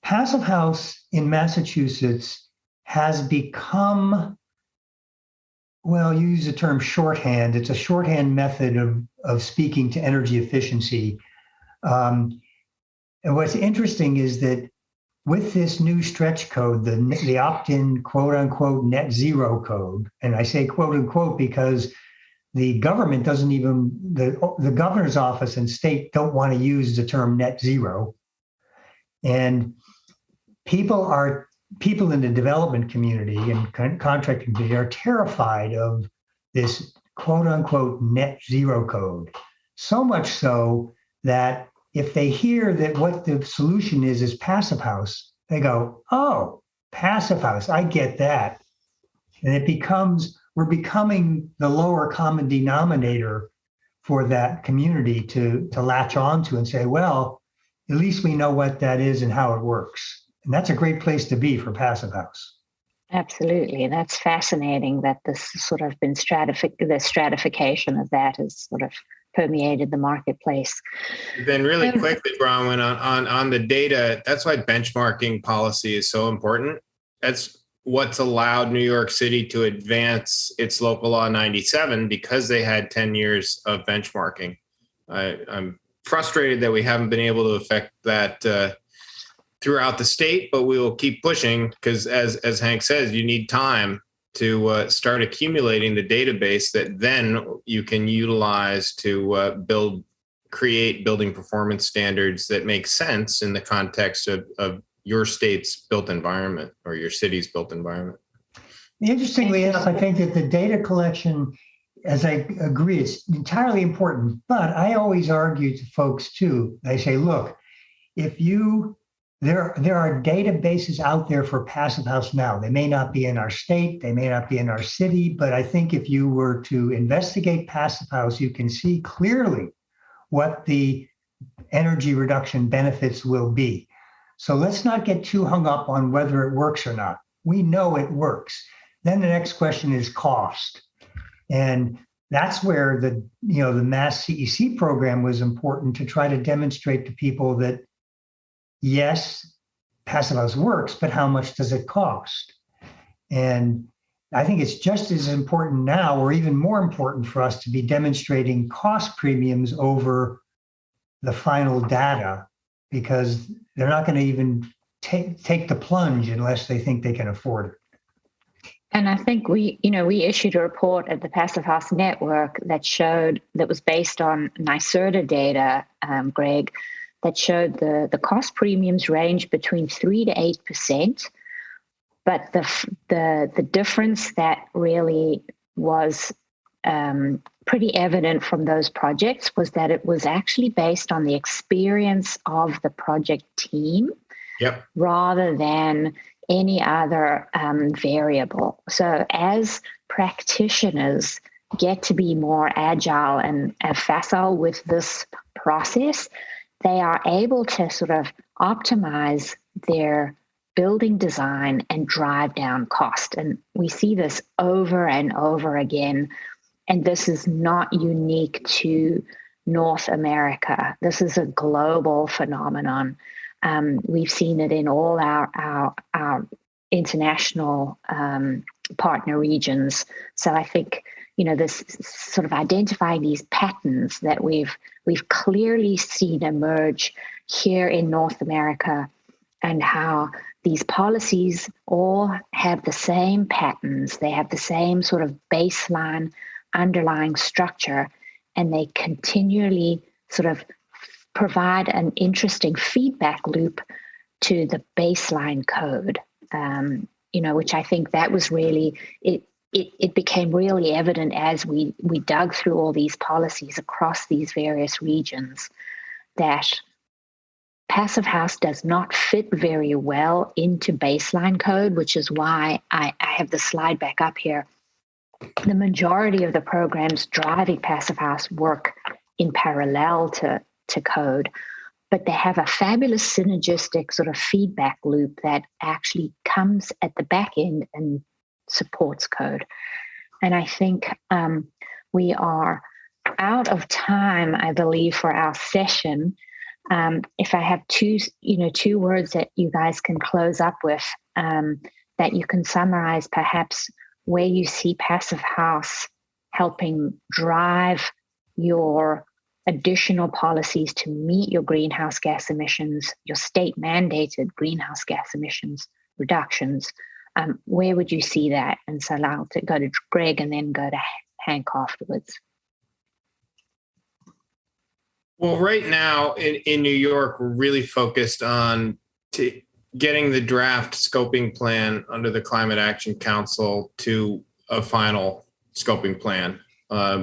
Passive House in Massachusetts has become, well, you use the term shorthand. It's a shorthand method of speaking to energy efficiency. And what's interesting is that with this new stretch code, the opt-in quote unquote net zero code, and I say quote unquote because the government doesn't even, the governor's office and state don't want to use the term net zero. And people in the development community and contracting community are terrified of this quote unquote net zero code. So much so that if they hear that what the solution is Passive House, they go, oh, Passive House, I get that. And we're becoming the lower common denominator for that community to latch onto and say, well, at least we know what that is and how it works. And that's a great place to be for Passive House. Absolutely. And that's fascinating that this sort of been the stratification of that has sort of permeated the marketplace. Then really quickly, Bronwyn, on the data, that's why benchmarking policy is so important. That's what's allowed New York City to advance its local law 97 because they had 10 years of benchmarking. I'm frustrated that we haven't been able to affect that throughout the state, but we will keep pushing because as Hank says, you need time to start accumulating the database that then you can utilize to create building performance standards that make sense in the context of your state's built environment or your city's built environment. Interestingly enough, I think that the data collection, as I agree, it's entirely important, but I always argue to folks too, I say, look, there are databases out there for Passive House now. They may not be in our state, they may not be in our city, but I think if you were to investigate Passive House, you can see clearly what the energy reduction benefits will be. So let's not get too hung up on whether it works or not. We know it works. Then the next question is cost. And that's where the Mass CEC program was important to try to demonstrate to people that yes, Passive House works, but how much does it cost? And I think it's just as important now, or even more important for us to be demonstrating cost premiums over the final data, because they're not going to even take the plunge unless they think they can afford it. And I think we issued a report at the Passive House Network that was based on NYSERDA data, Greg, that showed the cost premiums range between 3 to 8%. But the difference that really was pretty evident from those projects was that it was actually based on the experience of the project team, yep, rather than any other variable. So as practitioners get to be more agile and facile with this process, they are able to sort of optimize their building design and drive down cost. And we see this over and over again. And this is not unique to North America. This is a global phenomenon. We've seen it in all our international partner regions. So I think, this sort of identifying these patterns that we've clearly seen emerge here in North America, and how these policies all have the same patterns. They have the same sort of baseline underlying structure, and they continually sort of provide an interesting feedback loop to the baseline code, which I think that was really, it became really evident as we dug through all these policies across these various regions, that Passive House does not fit very well into baseline code, which is why I have the slide back up here. The majority of the programs driving Passive House work in parallel to code, but they have a fabulous synergistic sort of feedback loop that actually comes at the back end and supports code. And I think we are out of time, I believe, for our session. If I have two words that you guys can close up with, that you can summarize perhaps where you see Passive House helping drive your additional policies to meet your greenhouse gas emissions, your state mandated greenhouse gas emissions reductions, where would you see that? And so I'll go to Greg and then go to Hank afterwards. Well, right now in New York, we're really focused on getting the draft scoping plan under the Climate Action Council to a final scoping plan.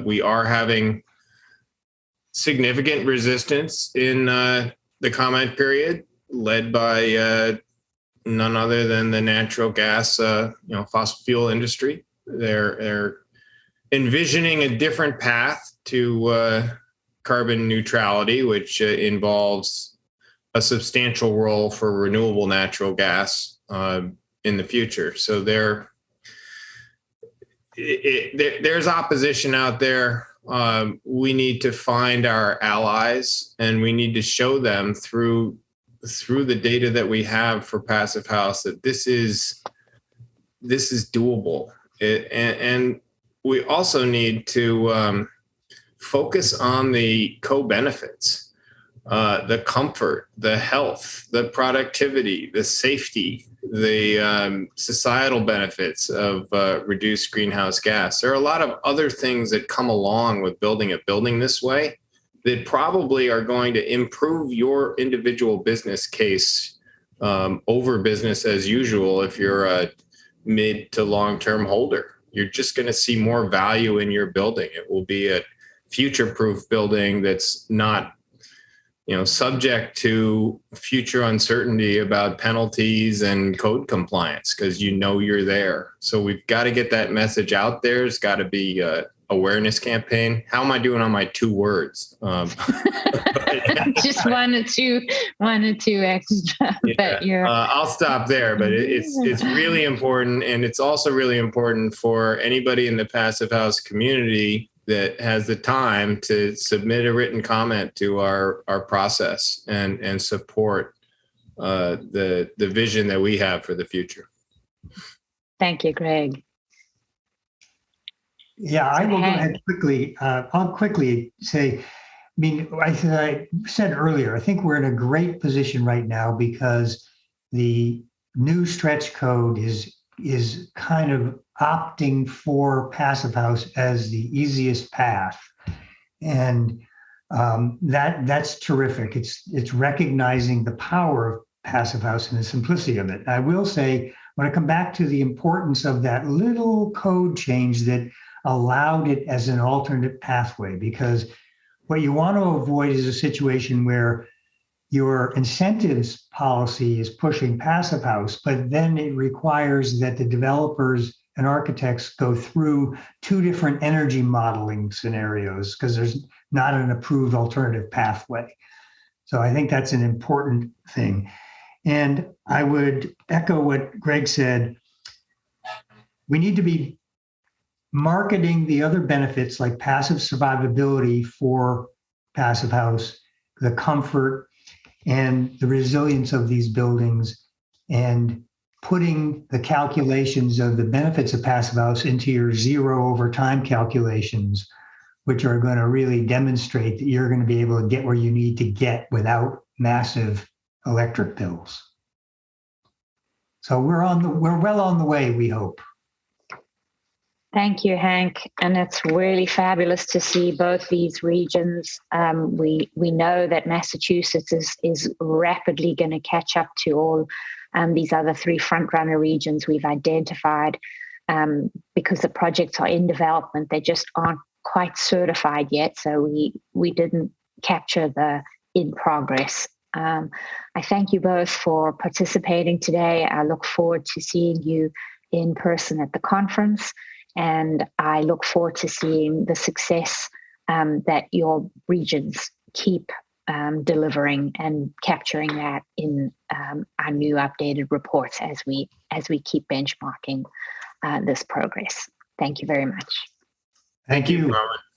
We are having significant resistance in the comment period, led by none other than the natural gas, fossil fuel industry. They're envisioning a different path to carbon neutrality, which involves a substantial role for renewable natural gas in the future. So there's opposition out there. We need to find our allies, and we need to show them through the data that we have for Passive House that this is doable. And we also need to focus on the co-benefits, the comfort, the health, the productivity, the safety, the societal benefits of reduced greenhouse gas. There are a lot of other things that come along with building a building this way that probably are going to improve your individual business case over business as usual if you're a mid to long-term holder. You're just going to see more value in your building. It will be a future-proof building that's not, subject to future uncertainty about penalties and code compliance because you're there. So we've got to get that message out there. It's got to be a awareness campaign. How am I doing on my 2 words? Just one or two extra. Yeah. But I'll stop there. But it's really important, and it's also really important for anybody in the Passive House community that has the time to submit a written comment to our process and support the vision that we have for the future. Thank you, Greg. Yeah, I will go ahead quickly. I'll quickly say, as I said earlier, I think we're in a great position right now because the new stretch code is kind of opting for Passive House as the easiest path. And that's terrific. It's recognizing the power of Passive House and the simplicity of it. I will say, I want to come back to the importance of that little code change that allowed it as an alternate pathway, because what you want to avoid is a situation where your incentives policy is pushing Passive House, but then it requires that the developers and architects go through 2 different energy modeling scenarios because there's not an approved alternative pathway. So I think that's an important thing. And I would echo what Greg said. We need to be marketing the other benefits like passive survivability for Passive House, the comfort and the resilience of these buildings, and putting the calculations of the benefits of Passive House into your 0 over time calculations, which are going to really demonstrate that you're going to be able to get where you need to get without massive electric bills. So we're well on the way, we hope. Thank you, Hank. And it's really fabulous to see both these regions. We know that Massachusetts is rapidly going to catch up to all these other 3 frontrunner regions we've identified because the projects are in development. They just aren't quite certified yet. So we didn't capture the in progress I thank you both for participating today. I look forward to seeing you in person at the conference, and I look forward to seeing the success that your regions keep delivering and capturing that in our new updated reports as we keep benchmarking this progress. Thank you very much. Thank you. Bronwyn.